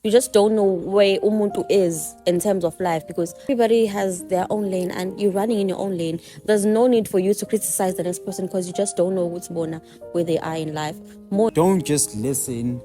You just don't know where umuntu is in terms of life, because everybody has their own lane and you're running in your own lane. There's no need for you to criticize the next person because you just don't know where they are in life. Don't just listen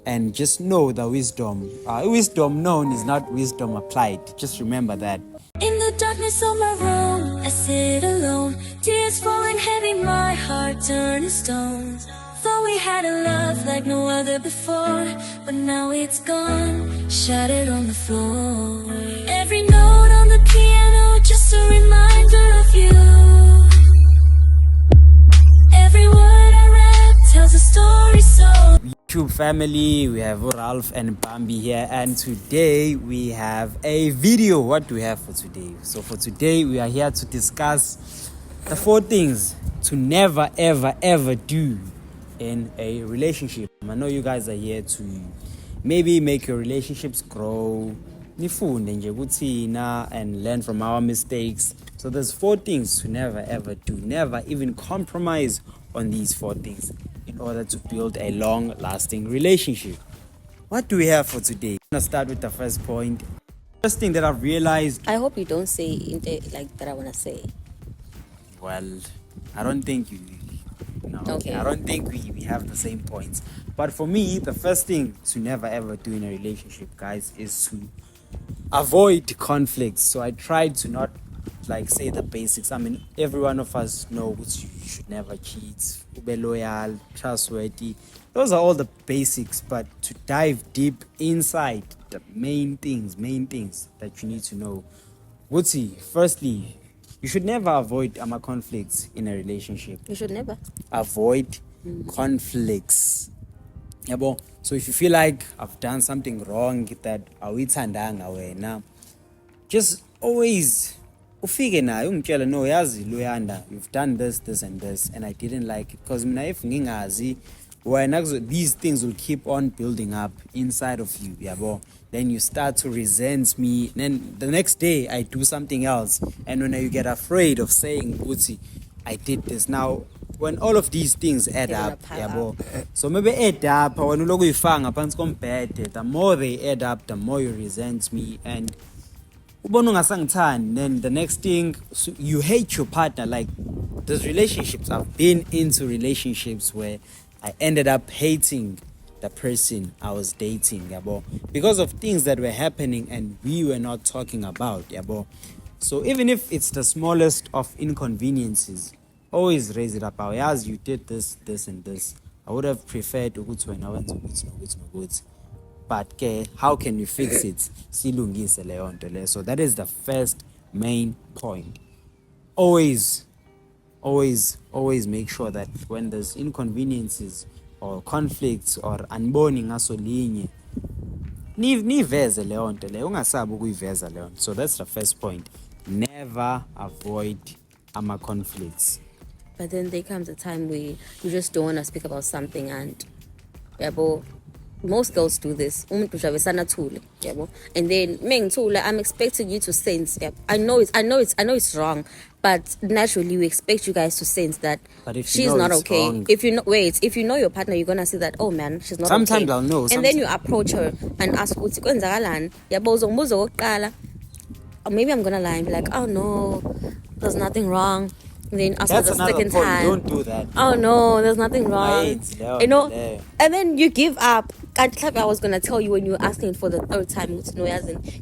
and just know the wisdom. Wisdom known is not wisdom applied. Just remember that. In the darkness of my room, I sit alone. Tears falling heavy, my heart turned to stone. Thought we had a love like no other before, but now it's gone, shattered on the floor. Every note on the piano, just a reminder of you. Every word I read tells a story so. YouTube family, we have Ralph and Bambi here, and today we have a video. What do we have for today? So for today we are here to discuss the 4 things to never ever do in a relationship. I know you guys are here to maybe make your relationships grow, nifunde nje kuthina, and learn from our mistakes. So there's 4 things to never ever do. Never even compromise on these 4 things in order to build a long-lasting relationship. What do we have for today? I'm gonna start with the first point. First thing that I've realized. I hope you don't say like that I wanna say. Well, I don't think you. No, okay. I don't think we have the same points. But for me, the first thing to never ever do in a relationship, guys, is to avoid conflicts. So I tried to not say the basics. I mean, every one of us knows you should never cheat, be loyal, trustworthy. Those are all the basics. But to dive deep inside the main things that you need to know. Firstly, you should never avoid conflicts in a relationship. You should never avoid conflicts. Yabo. So if you feel like I've done something wrong that awithandanga wena, just always ufike naye ungitshela no yazi Luyanda, you've done this and this and I didn't like it, because mina if ngingazi wena these things will keep on building up inside of you, yabo. Then you start to resent me, then the next day I do something else, and when you get afraid of saying Uzi, I did this. Now when all of these things add up, yabo, so maybe add up when you the more they add up, the more you resent me, and then the next thing, you hate your partner. Like those relationships, I've been into relationships where I ended up hating the person I was dating, yabo, because of things that were happening and we were not talking about, yabo. So even if it's the smallest of inconveniences, always raise it up. As you did this and this, I would have preferred to go to an hour to but how can we fix it? So that is the first main point. Always make sure that when there's inconveniences or conflicts or unboning asolinye, niveze leyo nto leyo, ungasabi ukuyiveza leyo. So that's the first point. Never avoid conflicts. But then there comes a time where you just don't want to speak about something, and yabo, most girls do this. And then I'm expecting you to sense. I know it's wrong, but naturally we expect you guys to sense that she's not okay. Wrong. If you know your partner, you're gonna see that, oh man, she's not sometimes okay. I'll know. And then you approach her and ask, or maybe I'm gonna lie and be like, oh no, there's nothing wrong. And then ask That's her the second point. time. Don't do that. Oh no, there's nothing wrong. And then you give up. I was gonna tell you when you were asking for the 3rd time,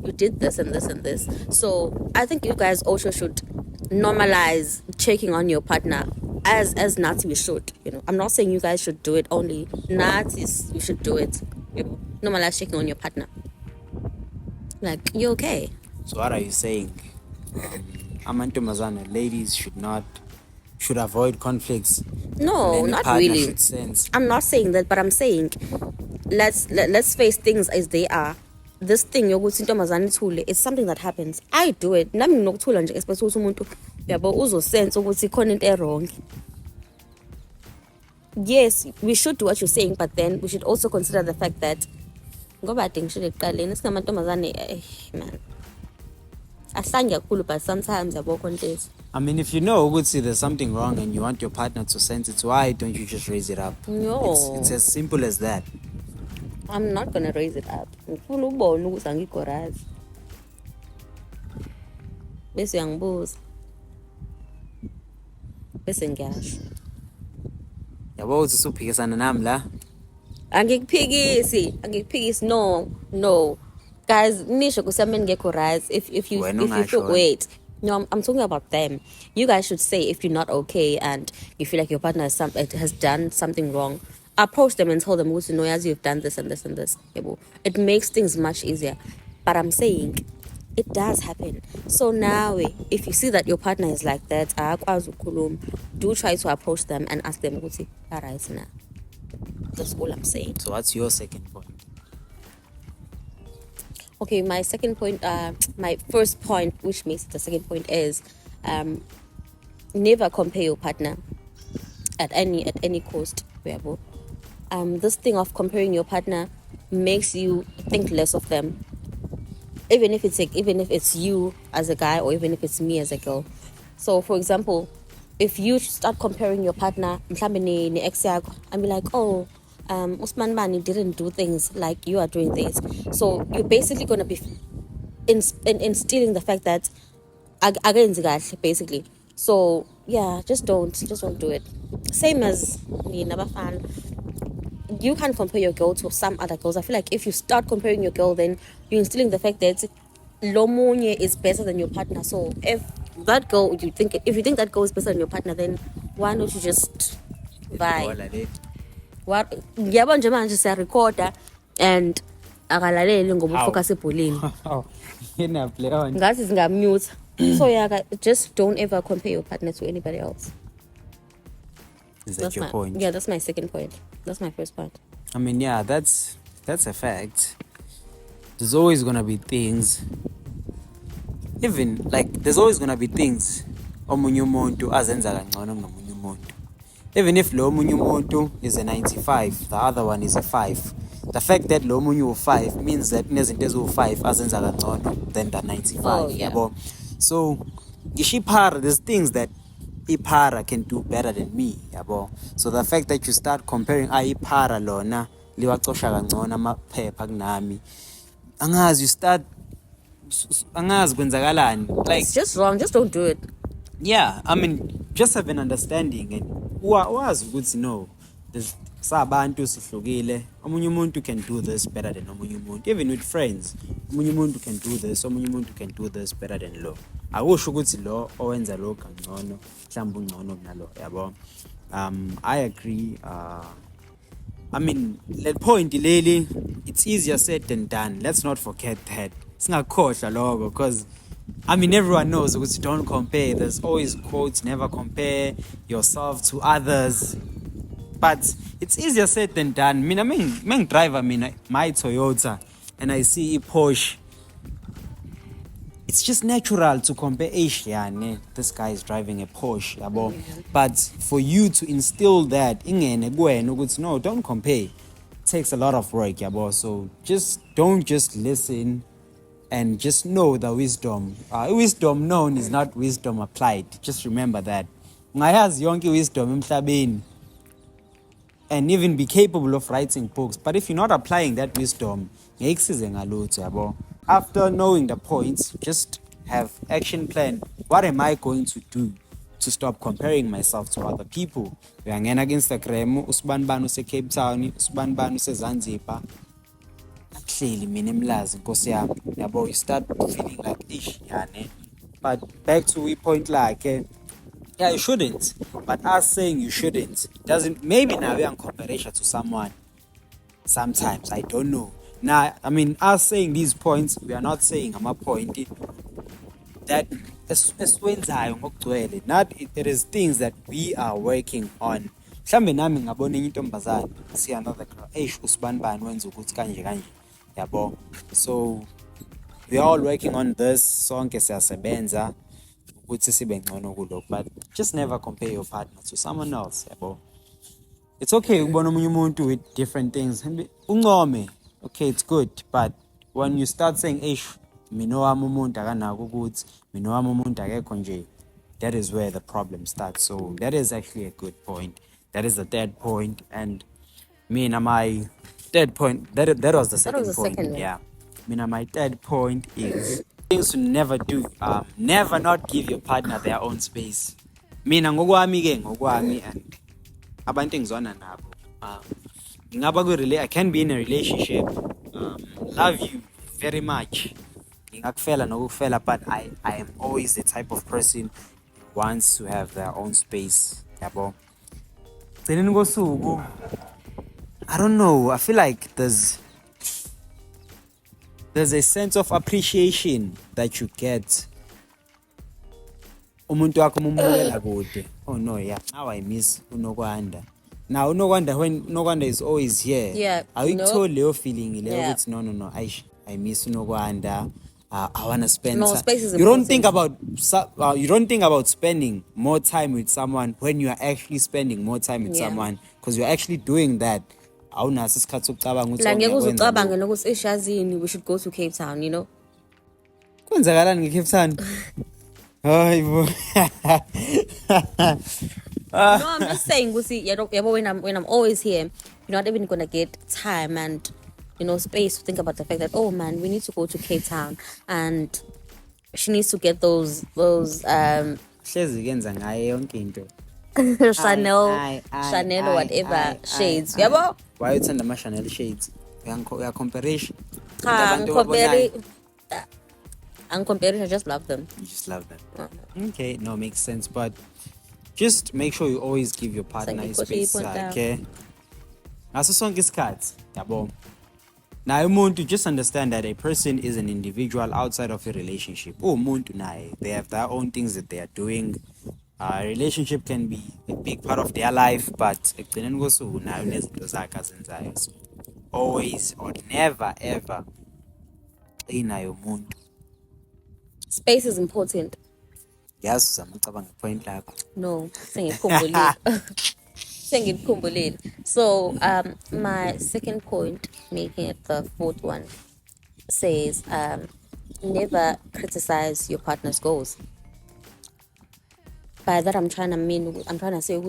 you did this and this and this. So I think you guys also should normalize checking on your partner as Nazi we should. I'm not saying you guys should do it only. Nazis, you should do it. Normalize checking on your partner. Like, you okay? So what are you saying? Amantombazane, ladies should avoid conflicts. No, not really. I'm not saying that, but I'm saying let's face things as they are. This thing yokuthi intombazane ithule, it's something that happens. I do it. Nami nginokuthula nje expect ukuthi umuntu yabo uzosense ukuthi khona into errong. Yes, we should do what you're saying, but then we should also consider the fact that ngoba ngishile eqaleni singamantombazane man. But sometimes I mean, if you know there's something wrong and you want your partner to sense it, why don't you just raise it up? No. It's as simple as that. I'm not gonna raise it up. Ngifuna ubone ukuthi angikho right. Bese uyangibuza. Bese ngiyasho. Yabo uthi usuphikisana nami la. Angikuphikisi. No. Guys, nisho kusameni ngekho right. If you feel, wait. No, I'm talking about them. You guys should say if you're not okay and you feel like your partner has done something wrong. Approach them and tell them, no, as you've done this and this and this. It makes things much easier. But I'm saying it does happen. So now, if you see that your partner is like that, do try to approach them and ask them, alright now. That's all I'm saying. So what's your second point? Okay, my second point, my first point, which makes it the second point, is never compare your partner at any cost. This thing of comparing your partner makes you think less of them. Even if it's you as a guy or even if it's me as a girl. So for example, if you start comparing your partner, and be like, oh, Usman Bani didn't do things like you are doing things. So you're basically gonna be instilling the fact that basically. So yeah, just don't do it. Same as me, never fan. You can't compare your girl to some other girls. I feel like if you start comparing your girl, then you're instilling the fact that Lomonye is better than your partner. So if you think that girl is better than your partner, then why don't you just vibe? What ngiyabona nje manje siyarecorda and akalaleli ngoba ufocus ebholeni. Play on. Ngathi singamute. So yeah, just don't ever compare your partner to anybody else. Is that your point? Yeah, that's my second point. That's my first point. I mean, yeah, that's a fact. There's always gonna be things. Even like there's always gonna be things omunye umuntu azenza kangcono kunomunye umuntu. Even if lo omunye umuntu is a 95, the other one is a 5. The fact that lo omunye u5 means that kunezinto eziwu5 azenza kangcono than the 95. Oh, yeah. So ishipara, there's things that ipara can do better than me, yabo. So the fact that you start comparing ipara lona liwacosha kangcono amaphepha kunami, angazi you start angazi kwenzakalani, like it's just wrong. Just don't do it. Yeah, I mean, just have an understanding and wazi ukuthi no, there's sabantu sihlukile. Omunye umuntu can do this better than omunye umuntu. Even with friends, omunye umuntu can do this, omunye umuntu can do this better than lo. Akusho ukuthi lo owenza lo kangcono mhlawumbe ungcono kunalo, yabo. I agree. I mean, that point leli, it's easier said than done. Let's not forget that. Singakhohlwa lokho because I mean, everyone knows because don't compare. There's always quotes, never compare yourself to others. But it's easier said than done. I mean, driver, my Toyota, and I see a Porsche. It's just natural to compare. This guy is driving a Porsche. But for you to instill that, no, don't compare. It takes a lot of work. So don't just listen. And just know the wisdom. Wisdom known is not wisdom applied. Just remember that. Ngayazi yonke wisdom emhlabeni. And even be capable of writing books. But if you're not applying that wisdom, after knowing the points, just have action plan. What am I going to do to stop comparing myself to other people? Uyangena ku-Instagram, usibanibani use Cape Town, usibanibani use Zanzibar. You start feeling like but back to we point like yeah, you shouldn't, but us saying you shouldn't doesn't, maybe now we are in comparison to someone sometimes, I don't know. Now I mean, us saying these points, we are not saying I'm a point that not it is things that we are working on. Mhlambe nami ngabona enye intombazane see another girl usibanibani wenza ukuthi kanje kanje. Yabo. So we are all working on this. Sonke siyasebenza ukuthi sibe ngcono kuloko, but just never compare your partner to someone else. Yabo. It's okay ukubona omunye umuntu with different things. Uncome. Okay, it's good, but when you start saying mina wami umuntu akanako ukuthi mina wami umuntu akekho nje, that is where the problem starts. So that is actually a good point. That is the third point, and me and my third point, that was the second was the point. second one. Yeah. Mina, my third point is things to never do. Never not give your partner their own space. Mina ngokwami and abantu engizwana nabo. I can be in a relationship. Love you very much. Ngingakufela nokukufela, but I am always the type of person who wants to have their own space. Yabo. Ekugcineni kosuku, I don't know. I feel like there's a sense of appreciation that you get. Umuntu wakho umbukela kude. Oh no, yeah. Now I miss unokwanda. Now unokwanda, when unokwanda is always here. Yeah. Awuyitholi leyo feeling leyo ukuthi no. I miss unokwanda. I want to spend No, time. space is You don't important. think about spending more time with someone when you are actually spending more time with someone, because you're actually doing that. Awunaso isikhathi sokucabanga ukuthi Like ngeke uze ngiyakwenza ucabange lokhu. nokuthi eshazini we should go to Cape Town, you know. Kwenzakalani ngeCape Town? Hayi bo. No, I'm just saying, when I'm always here, you're not even gonna get time and space to think about the fact that, oh man, we need to go to Cape Town and she needs to get those Hlezi kenza ngaye yonke into. Chanel or whatever shades. Yabo? Why uthanda ama Chanel shades? Uyacomparation. I'm comparing, I just love them. You just love them. Okay, no, makes sense, but just make sure you always give your partner his space, okay? Ngaso sonke isikhathi, yabo. Now, umuntu, just understand that a person is an individual outside of a relationship. Umuntu naye, they have their own things that they are doing. A relationship can be a big part of their life, but ekugcineni kosuku nayo nezinto zakhe azenzayo. So always or never ever inayo umuntu. Space is important. Yazi uzama ucabanga point lakho. No, sengikhumbulile. So my second point, making it the fourth one, says never criticize your partner's goals. By that I'm trying to say,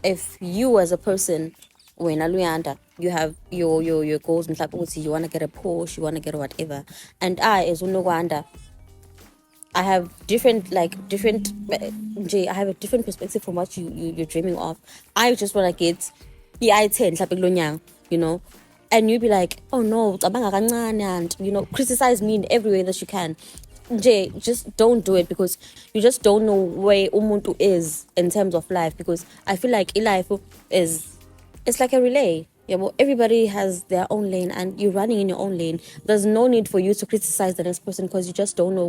if you as a person, when you have your goals, you want to get a Porsche, you want to get whatever, and I as Unogwanda, I have I have a different perspective from what you're dreaming of. I just want to get the I-10, and you'd be like, oh no, and criticize me in every way that you can. Just don't do it, because you just don't know where umuntu is in terms of life, because I feel like life it's like a relay. Yeah, well, everybody has their own lane and you're running in your own lane. There's no need for you to criticize the next person, because you just don't know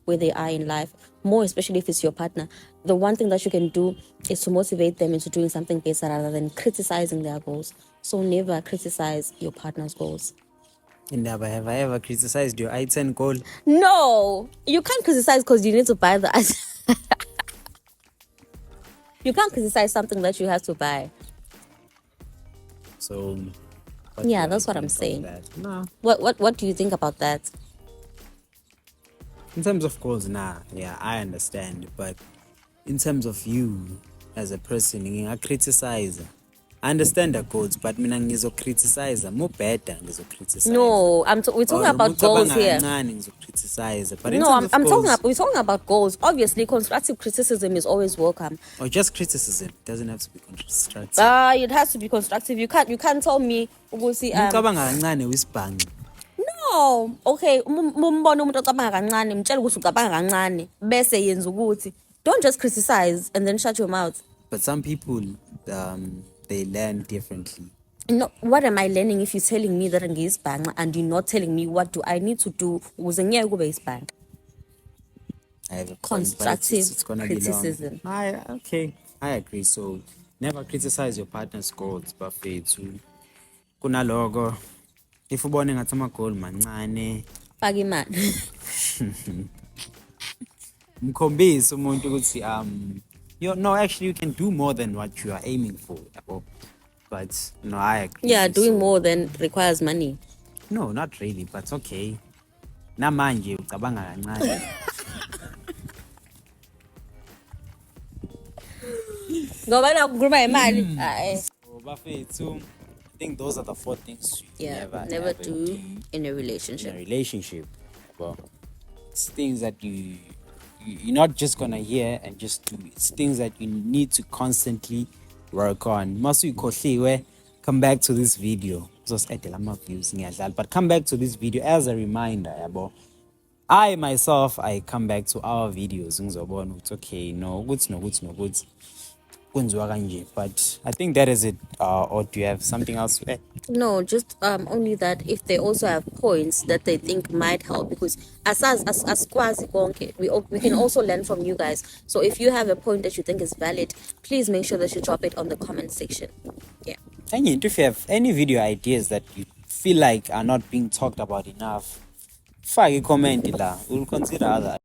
where they are in life. More especially if it's your partner. The one thing that you can do is to motivate them into doing something better rather than criticizing their goals. So never criticize your partner's goals. Never have I ever criticized your I-10 goal. No, you can't criticize because you need to buy the You can't criticize something that you have to buy. So yeah, that's what I'm saying. No. What do you think about that? In terms of goals, yeah, I understand. But in terms of you as a person, I criticize. I understand the goals, but mina ngizocriticize more better. No, we're talking about goals here. But no, we're talking about goals. Obviously, constructive criticism is always welcome. Or just criticism. It doesn't have to be constructive. It has to be constructive. You can't tell me no, okay, don't just criticize and then shut your mouth. But some people they learn differently. No, what am I learning if you're telling me that I'm going to and you're not telling me what do I need to do? I have a constructive it's gonna criticism. I agree. So never criticize your partner's goals, but fethu kuna logo if ubone ngathi ama-goal mancane faka imali mkhombise umuntu ukuthi actually you can do more than what you are aiming for. But no, I agree. Yeah, doing more than requires money. No, not really, but okay. Namanje ucabanga kancane. Ngoba nakukhuluma imali. Bafethu I think those are the 4 things you never ever do in a in relationship. a relationship. Well, it's things that you're not just gonna hear and just do. It's things that you need to constantly work on. Masu ikhohliwe, come back to this video. But come back to this video as a reminder, yabo. I myself, I come back to our videos. It's okay, no good, no good, no good. But I think that is it. Or do you have something else to add? No, just only that if they also have points that they think might help, because as kwazi konke, we can also learn from you guys. So if you have a point that you think is valid, please make sure that you drop it on the comment section. Yeah. And if you have any video ideas that you feel like are not being talked about enough, fake comment la. We'll consider other